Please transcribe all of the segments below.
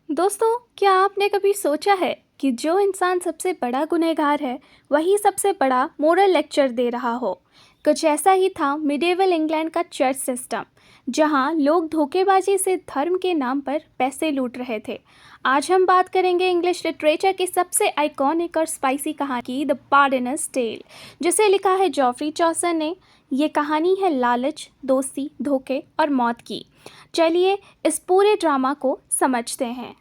दोस्तों, क्या आपने कभी सोचा है कि जो इंसान सबसे बड़ा गुनहगार है वही सबसे बड़ा मोरल लेक्चर दे रहा हो। कुछ ऐसा ही था मिडिवल इंग्लैंड का चर्च सिस्टम, जहां लोग धोखेबाजी से धर्म के नाम पर पैसे लूट रहे थे। आज हम बात करेंगे इंग्लिश लिटरेचर की सबसे आइकॉनिक और स्पाइसी कहानी की, द पार्डनर्स टेल, जिसे लिखा है जॉफ्री चौसर ने। ये कहानी है लालच, दोस्ती, धोखे और मौत की। चलिए इस पूरे ड्रामा को समझते हैं।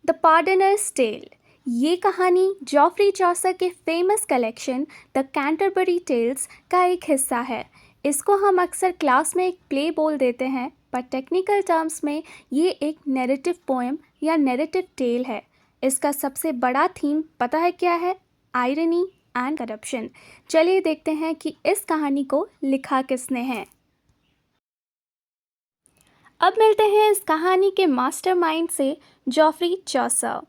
द पार्डनर्स टेल, ये कहानी जॉफ्री चौसर के famous collection the Canterbury Tales का एक हिस्सा है। इसको हम अक्सर क्लास में एक प्ले बोल देते हैं, पर टेक्निकल टर्म्स में ये एक नैरेटिव पोएम या नैरेटिव टेल है। इसका सबसे बड़ा थीम पता है क्या है? Irony and corruption. चलिए देखते हैं कि इस कहानी को लिखा किसने है। अब मिलते हैं इस कहानी के मास्टरमाइंड से, जॉफ्री चौसर।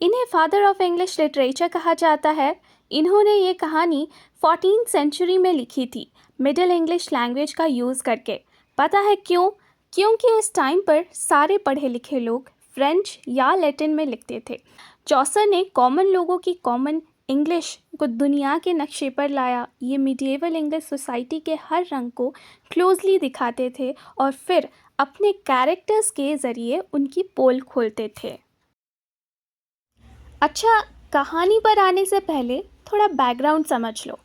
इन्हें फादर ऑफ इंग्लिश लिटरेचर कहा जाता है। इन्होंने ये कहानी 14th सेंचुरी में लिखी थी, मिडिल इंग्लिश लैंग्वेज का यूज़ करके। पता है क्यों? क्योंकि उस टाइम पर सारे पढ़े लिखे लोग फ्रेंच या लैटिन में लिखते थे। चौसर ने कॉमन लोगों की कॉमन इंग्लिश को दुनिया के नक्शे पर लाया। ये मिडिएवल इंग्लिश सोसाइटी के हर रंग को क्लोजली दिखाते थे और फिर अपने कैरेक्टर्स के ज़रिए उनकी पोल खोलते थे। अच्छा, कहानी पर आने से पहले थोड़ा बैकग्राउंड समझ लो।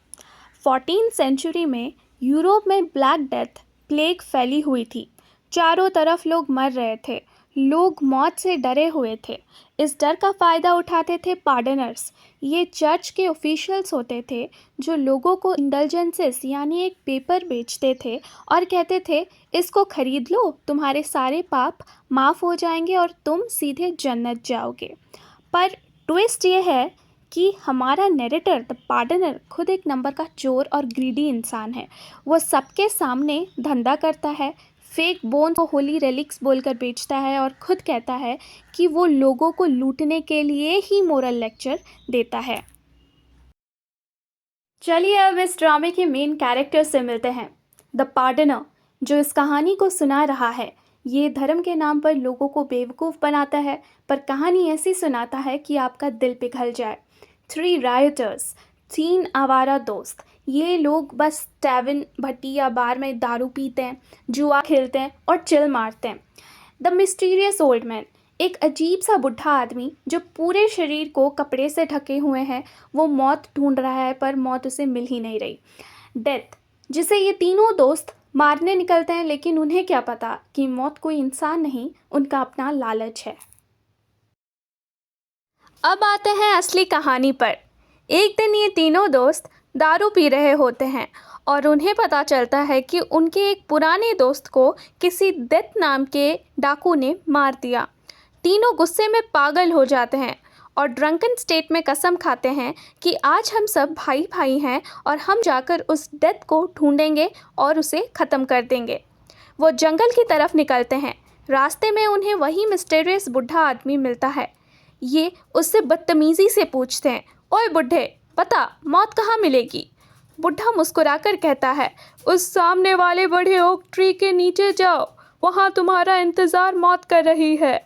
14th सेंचुरी में यूरोप में ब्लैक डेथ प्लेग फैली हुई थी। चारों तरफ लोग मर रहे थे। लोग मौत से डरे हुए थे। इस डर का फ़ायदा उठाते थे पार्डनर्स। ये चर्च के ऑफिशियल्स होते थे जो लोगों को इंडल्जेंसेस यानी एक पेपर बेचते थे और कहते थे, इसको खरीद लो, तुम्हारे सारे पाप माफ़ हो जाएंगे और तुम सीधे जन्नत जाओगे। पर ट्विस्ट ये है कि हमारा नैरेटर द पार्डनर खुद एक नंबर का चोर और ग्रीडी इंसान है। वो सबके सामने धंधा करता है, फेक बोन को होली रेलिक्स बोलकर बेचता है और खुद कहता है कि वो लोगों को लूटने के लिए ही मोरल लेक्चर देता है। चलिए अब इस ड्रामे के मेन कैरेक्टर से मिलते हैं। द पार्डनर, जो इस कहानी को सुना रहा है, ये धर्म के नाम पर लोगों को बेवकूफ़ बनाता है, पर कहानी ऐसी सुनाता है कि आपका दिल पिघल जाए। 3 राइटर्स, 3 आवारा दोस्त। ये लोग बस टैवन, भट्टी या बार में दारू पीते हैं, जुआ खेलते हैं और चिल मारते हैं। द मिस्टीरियस ओल्ड मैन, एक अजीब सा बुढ़ा आदमी जो पूरे शरीर को कपड़े से ढके हुए हैं। वो मौत ढूंढ रहा है पर मौत उसे मिल ही नहीं रही। डेथ, जिसे ये तीनों दोस्त मारने निकलते हैं, लेकिन उन्हें क्या पता कि मौत कोई इंसान नहीं, उनका अपना लालच है। अब आते हैं असली कहानी पर। एक दिन ये तीनों दोस्त दारू पी रहे होते हैं और उन्हें पता चलता है कि उनके एक पुराने दोस्त को किसी डेथ नाम के डाकू ने मार दिया। तीनों गुस्से में पागल हो जाते हैं और ड्रंकन स्टेट में कसम खाते हैं कि आज हम सब भाई भाई हैं और हम जाकर उस डेथ को ढूंढेंगे और उसे ख़त्म कर देंगे। वो जंगल की तरफ निकलते हैं। रास्ते में उन्हें वही मिस्टीरियस बुढ़ा आदमी मिलता है। ये उससे बदतमीज़ी से पूछते हैं, ओए बुढ़े, बता मौत कहाँ मिलेगी? बुढ़ा मुस्कुराकर कहता है, उस सामने वाले बड़े ओक ट्री के नीचे जाओ, वहाँ तुम्हारा इंतज़ार मौत कर रही है।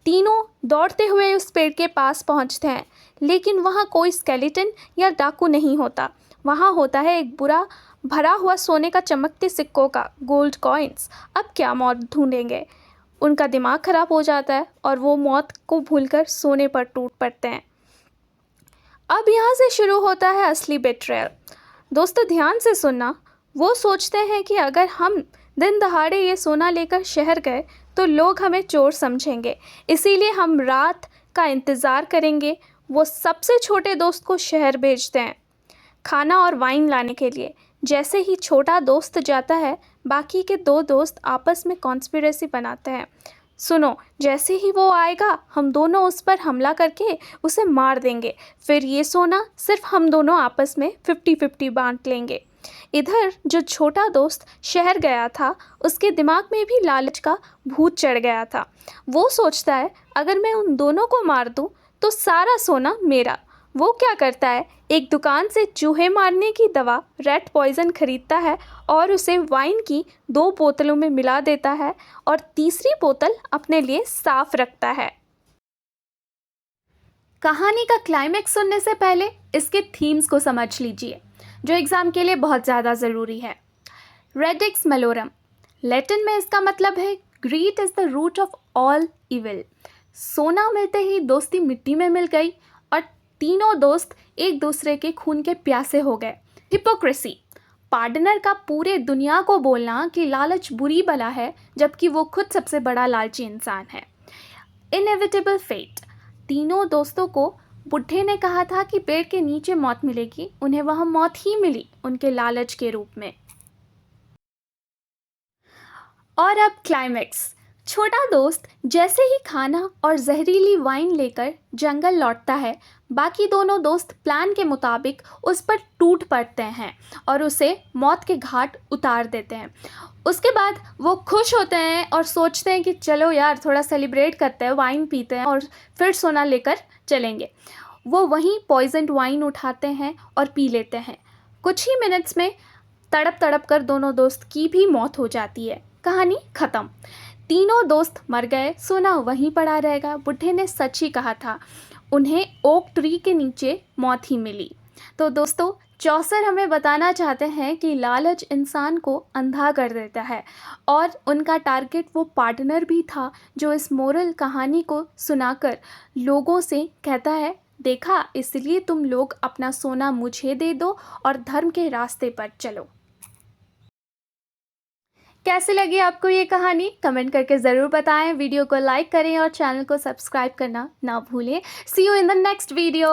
तीनों दौड़ते हुए उस पेड़ के पास पहुँचते हैं, लेकिन वहाँ कोई स्केलेटन या डाकू नहीं होता। वहाँ होता है एक बुरा भरा हुआ सोने का चमकते सिक्कों का, गोल्ड कॉइन्स। अब क्या मौत ढूंढेंगे? उनका दिमाग ख़राब हो जाता है और वो मौत को भूलकर सोने पर टूट पड़ते हैं। अब यहाँ से शुरू होता है असली बेट्रेयल। दोस्तों ध्यान से सुनना। वो सोचते हैं कि अगर हम दिन दहाड़े ये सोना लेकर शहर गए तो लोग हमें चोर समझेंगे, इसीलिए हम रात का इंतज़ार करेंगे। वो सबसे छोटे दोस्त को शहर भेजते हैं खाना और वाइन लाने के लिए। जैसे ही छोटा दोस्त जाता है, बाकी के 2 दोस्त आपस में कॉन्स्पिरेसी बनाते हैं। सुनो, जैसे ही वो आएगा हम दोनों उस पर हमला करके उसे मार देंगे, फिर ये सोना सिर्फ हम दोनों आपस में 50-50 बांट लेंगे। इधर जो छोटा दोस्त शहर गया था, उसके दिमाग में भी लालच का भूत चढ़ गया था। वो सोचता है, अगर मैं उन दोनों को मार दूं तो सारा सोना मेरा। वो क्या करता है, एक दुकान से चूहे मारने की दवा रैट पॉइजन खरीदता है और उसे वाइन की 2 बोतलों में मिला देता है और तीसरी बोतल अपने लिए साफ रखता है। कहानी का क्लाइमेक्स सुनने से पहले इसके थीम्स को समझ लीजिए, जो एग्ज़ाम के लिए बहुत ज़्यादा ज़रूरी है। रेडिक्स मेलोरम, लैटिन में इसका मतलब है greed is the root of all evil. सोना मिलते ही दोस्ती मिट्टी में मिल गई और तीनों दोस्त एक दूसरे के खून के प्यासे हो गए। हिपोक्रेसी, पार्टनर का पूरे दुनिया को बोलना कि लालच बुरी बला है, जबकि वो खुद सबसे बड़ा लालची इंसान है। इनएविटेबल फेट, तीनों दोस्तों को बुढ़े ने कहा था कि पेड़ के नीचे मौत मिलेगी, उन्हें वह मौत ही मिली उनके लालच के रूप में। और अब क्लाइमेक्स, छोटा दोस्त जैसे ही खाना और जहरीली वाइन लेकर जंगल लौटता है, बाकी दोनों दोस्त प्लान के मुताबिक उस पर टूट पड़ते हैं और उसे मौत के घाट उतार देते हैं। उसके बाद वो खुश होते हैं और सोचते हैं कि चलो यार थोड़ा सेलिब्रेट करते हैं, वाइन पीते हैं और फिर सोना लेकर चलेंगे। वो वहीं पॉइजन्ड वाइन उठाते हैं और पी लेते हैं। कुछ ही मिनट्स में तड़प तड़प कर दोनों दोस्त की भी मौत हो जाती है। कहानी ख़त्म। तीनों दोस्त मर गए, सोना वहीं पड़ा रहेगा। बुढ़े ने सच ही कहा था, उन्हें ओक ट्री के नीचे मौत ही मिली। तो दोस्तों, चौसर हमें बताना चाहते हैं कि लालच इंसान को अंधा कर देता है और उनका टारगेट वो पार्टनर भी था जो इस मोरल कहानी को सुनाकर लोगों से कहता है, देखा, इसलिए तुम लोग अपना सोना मुझे दे दो और धर्म के रास्ते पर चलो। कैसी लगी आपको ये कहानी? कमेंट करके ज़रूर बताएं। वीडियो को लाइक करें और चैनल को सब्सक्राइब करना ना भूलें। See you in the next video.